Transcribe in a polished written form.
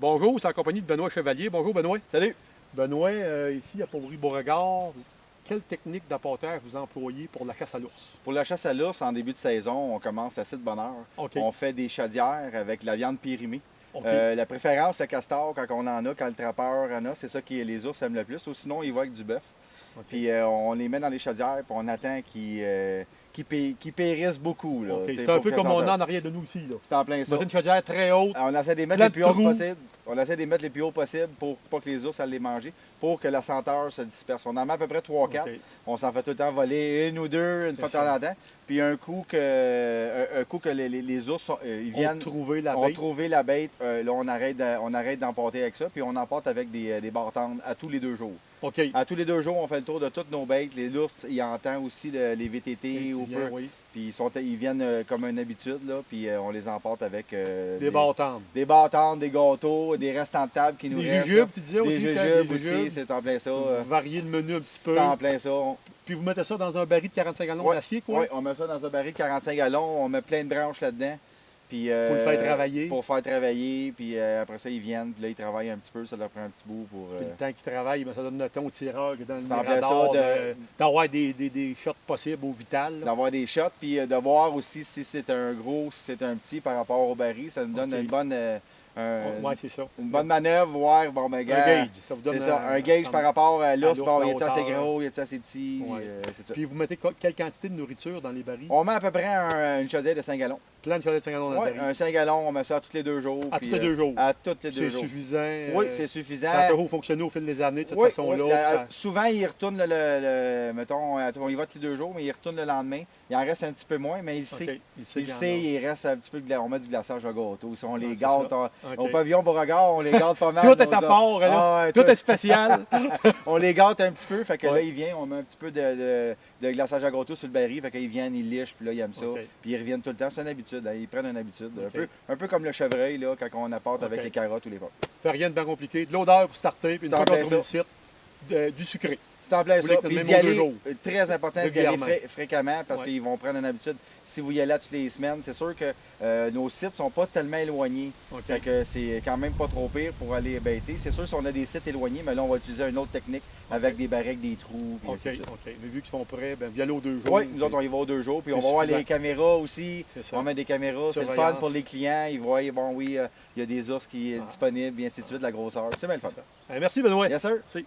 Bonjour, c'est en compagnie de Benoît Chevalier. Bonjour Benoît. Salut! Benoît, ici à Pauvry-Beauregard, quelle technique d'apporteur vous employez pour la chasse à l'ours? Pour la chasse à l'ours, en début de saison, on commence assez de bonne heure. OK. On fait des chaudières avec la viande périmée. OK. La préférence, le castor, quand on en a, quand le trappeur en a, c'est ça que les ours aiment le plus. Ou sinon, ils vont avec du bœuf. OK. Puis on les met dans les chaudières, puis on attend qu'ils périssent beaucoup. Là, OK. tu sais, C'est un pour peu que comme ça on sorte. a en arrière de nous ici. Là. C'est en plein ça. C'est une chaudière très haute. On essaie de les mettre Plein les de plus hautes trous. possible. On essaie de les mettre les plus hauts possible pour pas que les ours aillent les manger, pour que la senteur se disperse. On en met à peu près 3-4. OK. On s'en fait tout le temps voler une ou deux, une fois de temps en temps. Puis un coup que les ours ils On viennent trouver la ont bête. trouvé la bête, là on arrête d'emporter avec ça, puis on emporte avec des barres tendres à tous les 2 jours. OK. À tous les 2 jours, on fait le tour de toutes nos bêtes. Les ours, ils entendent aussi les VTT ou peu. Oui. Puis ils viennent comme une habitude, là, puis on les emporte avec Des barres tendres. des bâtons, des gâteaux, des restants de table qui nous Des restent. jujubes, là. tu disais Des aussi. jujubes des aussi, jujubes. c'est en plein ça. Vous variez le menu un petit peu. C'est en plein ça. Puis vous mettez ça dans un baril de 45 gallons Ouais, d'acier, quoi. Oui, on met ça dans un baril de 45 gallons, on met plein de branches là-dedans. Puis, Pour le faire travailler. Pour faire travailler, puis après ça, ils viennent, puis là, ils travaillent un petit peu, ça leur prend un petit bout pour... Puis le temps qu'ils travaillent, ben, ça donne le temps au tireur que dans C'est le en plein ça radar de- d'avoir des shots possibles au vital. là. d'avoir des shots, puis de voir aussi si c'est un gros, si c'est un petit par rapport au baril, ça nous donne OK. une bonne... Ouais, c'est ça. une bonne manœuvre, voir, bon, ben, Un gars, gauge. Ça vous donne c'est ça, un gauge par rapport à l'ours, l'ours, bon, la il est assez hauteur. gros, il est assez petit, Ouais. c'est ça. Puis vous mettez quelle quantité de nourriture dans les barils? On met à peu près une chaudière de 5 gallons. Plein de chalets de 5 gallons dans Oui, le baril. un 5 gallons, on met ça à tous les 2 jours. À puis, tous les 2 jours. À tous les 2 C'est jours. suffisant. Oui, c'est suffisant. Ça a toujours fonctionné au fil des années de cette Oui, façon-là. oui, puis ça- souvent, il retourne mettons, on y va tous les 2 jours, mais il retourne le lendemain. Il en reste un petit peu moins, mais il sait. OK. Il sait Il qu'il y en sait, a. il reste un petit peu on met du glaçage à gâteau. Si on les c'est garde, ça. au OK. pavillon Beauregard, on les garde pas mal. Tout est à part, là. Ah ouais, Tout est spécial. on les gâte un petit peu, fait que là, Ouais. ils viennent, on met un petit peu de glaçage à gâteau sur le baril, fait qu'ils viennent, ils lichent, puis là, ils aiment ça. OK. Puis ils reviennent tout le temps, c'est une habitude, hein, ils prennent une habitude. OK. Un peu comme le chevreuil, là, quand on apporte avec OK. les carottes ou les pommes. Fait rien de bien compliqué. De l'odeur pour starter, puis une C'est fois en qu'on plein trouve le ça. site, du sucré. C'est en plein Vous voulez ça. que Puis même d'y aux aller, 2 jours. très important d'y aller Régulièrement. fréquemment parce Ouais. qu'ils vont prendre une habitude. Si vous y allez à toutes les semaines, c'est sûr que nos sites sont pas tellement éloignés. OK. Fait que c'est quand même pas trop pire pour aller bêter. C'est sûr si on a des sites éloignés, mais là on va utiliser une autre technique avec des barriques, des trous. Puis OK, ainsi de suite. OK. Mais vu qu'ils sont prêts, ben, vous y allez aux 2 jours. Oui, nous autres on y va aux 2 jours, puis on C'est va voir suffisant. les caméras aussi. C'est ça. On met des caméras, c'est le fun Surveillance. pour les clients. Ils voient, bon oui, il y a des ours qui est Ah. disponibles, et ainsi de suite, la grosseur. C'est bien le fun. Merci Benoît. Yes sir. Merci.